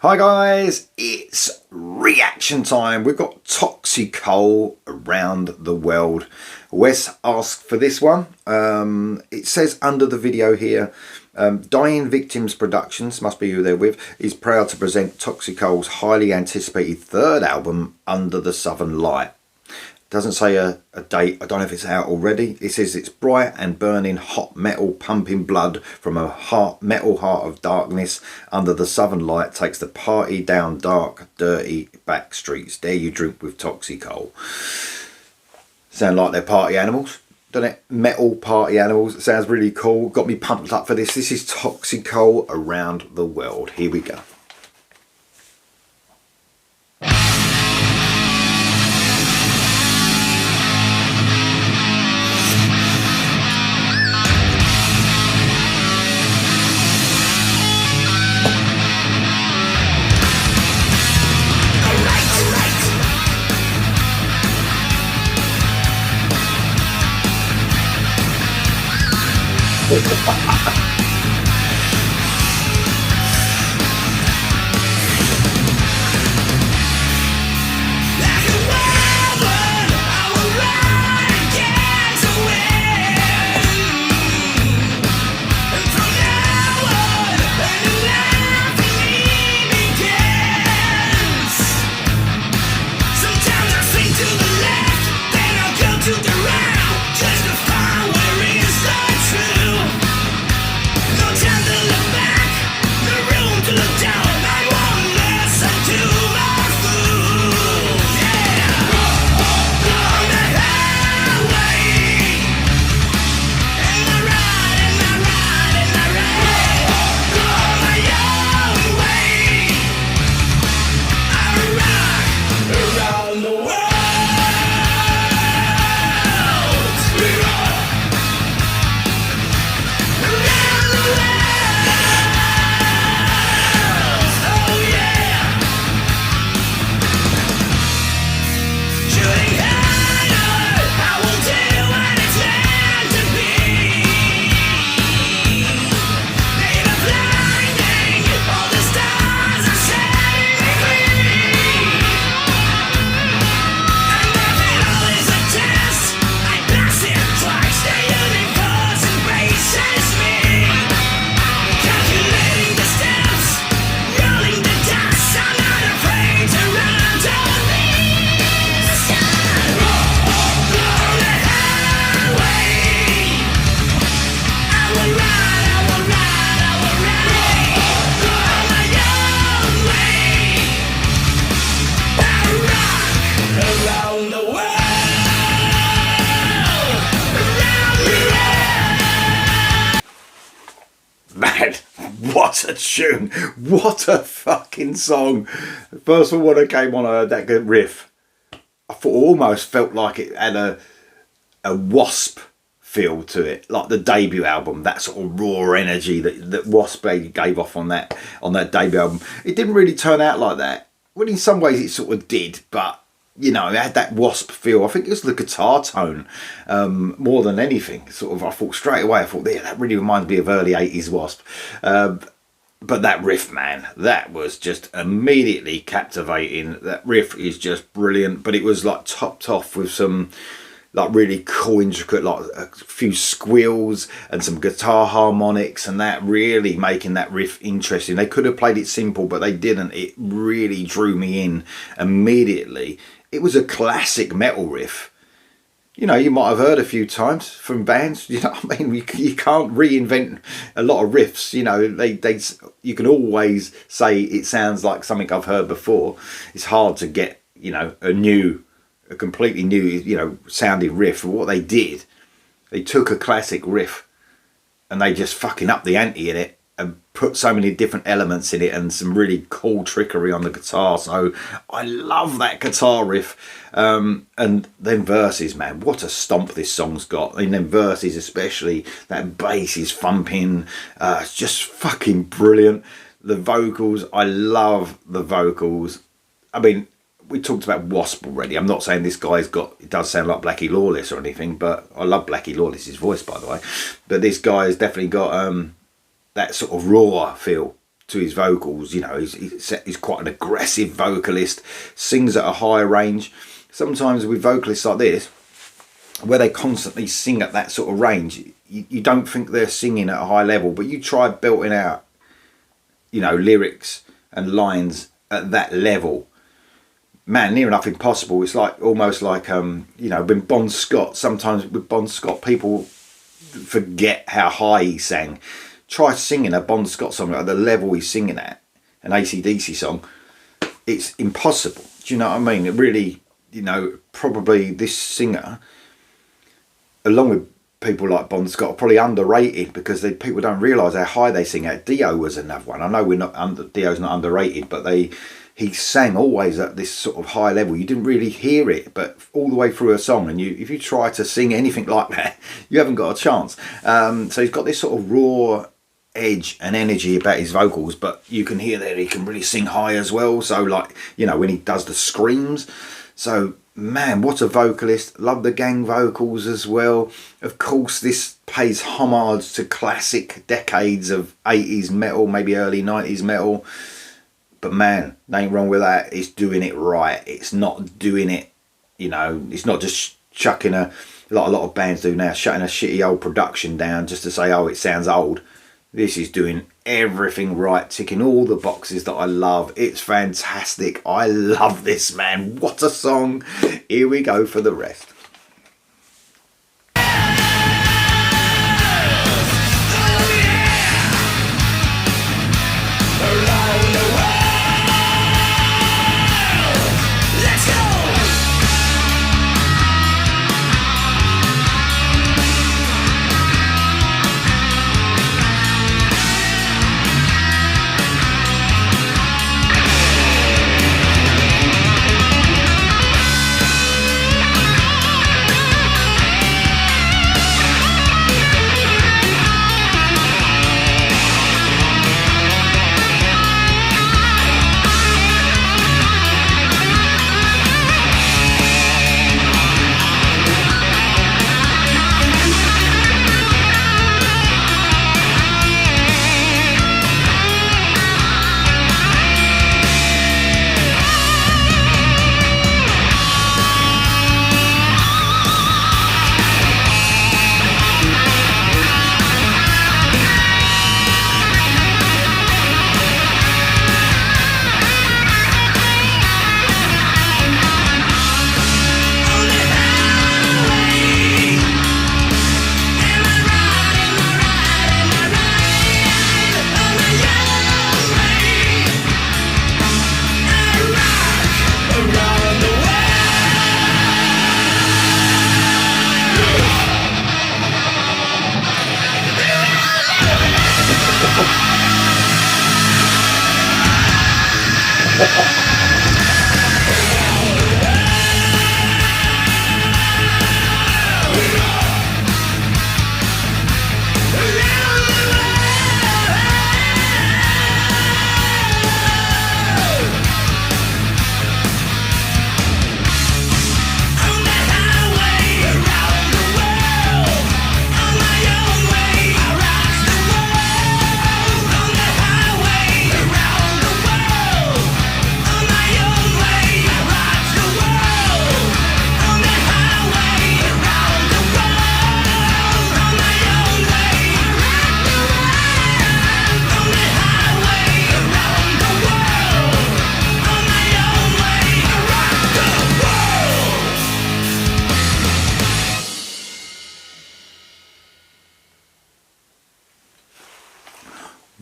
Hi guys, it's reaction time. We've got Toxikull Around the World. Wes asked for this one. It says under the video here, Dying Victims Productions, must be who they're with, is proud to present Toxikull's highly anticipated third album, Under the Southern Light. Doesn't say a date. I don't know if it's out already. It says it's bright and burning hot metal, pumping blood from a metal heart of darkness. Under the Southern Light takes the party down dark, dirty back streets. There you drink with Toxikull. Sound like they're party animals, doesn't it? Metal party animals. It sounds really cool. Got me pumped up for this. This is Toxikull Around the World. Here we go. Man, what a tune. What a fucking song. First of all, when I came on, I heard that good riff. I thought almost felt like it had a Wasp feel to it, like the debut album, that sort of raw energy that Wasp gave off on that debut album. It didn't really turn out like that. Well, in some ways it sort of did, but you know, it had that Wasp feel. I think it was the guitar tone more than anything. Sort of, I thought straight away, yeah, that really reminds me of early 80s Wasp. But that riff, man, that was just immediately captivating. That riff is just brilliant, but it was like topped off with some like really cool, intricate, like a few squeals and some guitar harmonics, and that really making that riff interesting. They could have played it simple, but they didn't. It really drew me in immediately. It was a classic metal riff. You know, you might have heard a few times from bands. You know what I mean? You can't reinvent a lot of riffs. You know, you can always say it sounds like something I've heard before. It's hard to get, you know, a completely new, you know, sounding riff. What they did, they took a classic riff and they just fucking upped the ante in it and put so many different elements in it and some really cool trickery on the guitar. So I love that guitar riff. And then verses, man, what a stomp this song's got. And then verses especially, that bass is thumping. It's just fucking brilliant. The vocals, I love the vocals. I mean, we talked about Wasp already. I'm not saying this guy's got, it does sound like Blackie Lawless or anything, but I love Blackie Lawless's voice, by the way. But this guy has definitely got that sort of raw feel to his vocals. You know, he's quite an aggressive vocalist, sings at a higher range. Sometimes with vocalists like this, where they constantly sing at that sort of range, you don't think they're singing at a high level, but you try belting out, you know, lyrics and lines at that level, man, near enough impossible. It's like almost like you know, when Bon Scott, sometimes with Bon Scott people forget how high he sang. Try singing a Bon Scott song at the level he's singing at, an AC/DC song, it's impossible. Do you know what I mean? It really, you know, probably this singer, along with people like Bon Scott, are probably underrated because people don't realise how high they sing at. Dio was another one. I know Dio's not underrated, but he sang always at this sort of high level. You didn't really hear it, but all the way through a song, and if you try to sing anything like that, you haven't got a chance. So he's got this sort of raw edge and energy about his vocals, but you can hear that he can really sing high as well. So, like, you know, when he does the screams. So, man, what a vocalist. Love the gang vocals as well. Of course, this pays homage to classic decades of 80s metal, maybe early 90s metal. But man, ain't wrong with that. It's doing it right. It's not doing it, you know, it's not just chucking like a lot of bands do now, shutting a shitty old production down just to say, oh, it sounds old. This is doing everything right, ticking all the boxes that I love. It's fantastic. I love this, man. What a song. Here we go for the rest.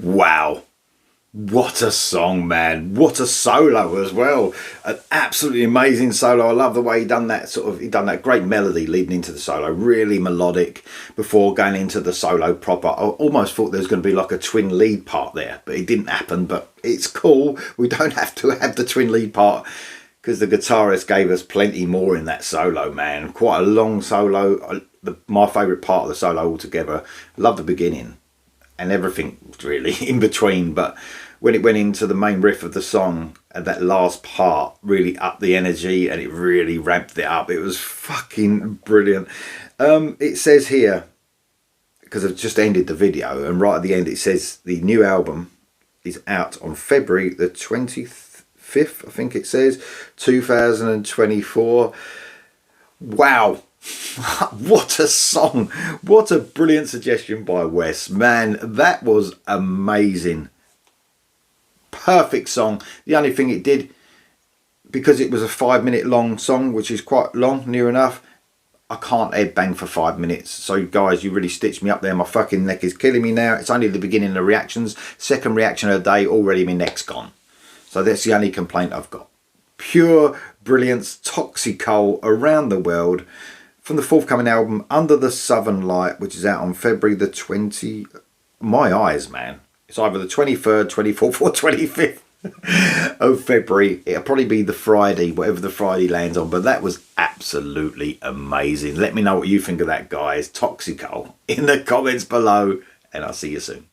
Wow, what a song, man. What a solo as well. An absolutely amazing solo. I love the way he done that great melody leading into the solo, really melodic before going into the solo proper. I almost thought there was going to be like a twin lead part there, but it didn't happen. But it's cool, we don't have to have the twin lead part because the guitarist gave us plenty more in that solo, man. Quite a long solo. My favourite part of the solo altogether. Love the beginning and everything really in between, but when it went into the main riff of the song, and that last part really upped the energy and it really ramped it up. It was fucking brilliant. It says here, because I've just ended the video, and right at the end it says the new album is out on February the 25th, I think it says, 2024. Wow. What a song. What a brilliant suggestion by Wes. Man, that was amazing. Perfect song. The only thing it did, because it was a 5-minute long song, which is quite long, near enough, I can't headbang for 5 minutes. So guys, you really stitched me up there. My fucking neck is killing me now. It's only the beginning of the reactions. Second reaction of the day, already my neck's gone. So that's the only complaint I've got. Pure brilliance, Toxikull, Around the World, from the forthcoming album Under the Southern Light, which is out on February the 20... My eyes, man. It's either the 23rd, 24th or 25th of February. It'll probably be the Friday, whatever the Friday lands on. But that was absolutely amazing. Let me know what you think of that, guys. Toxikull in the comments below. And I'll see you soon.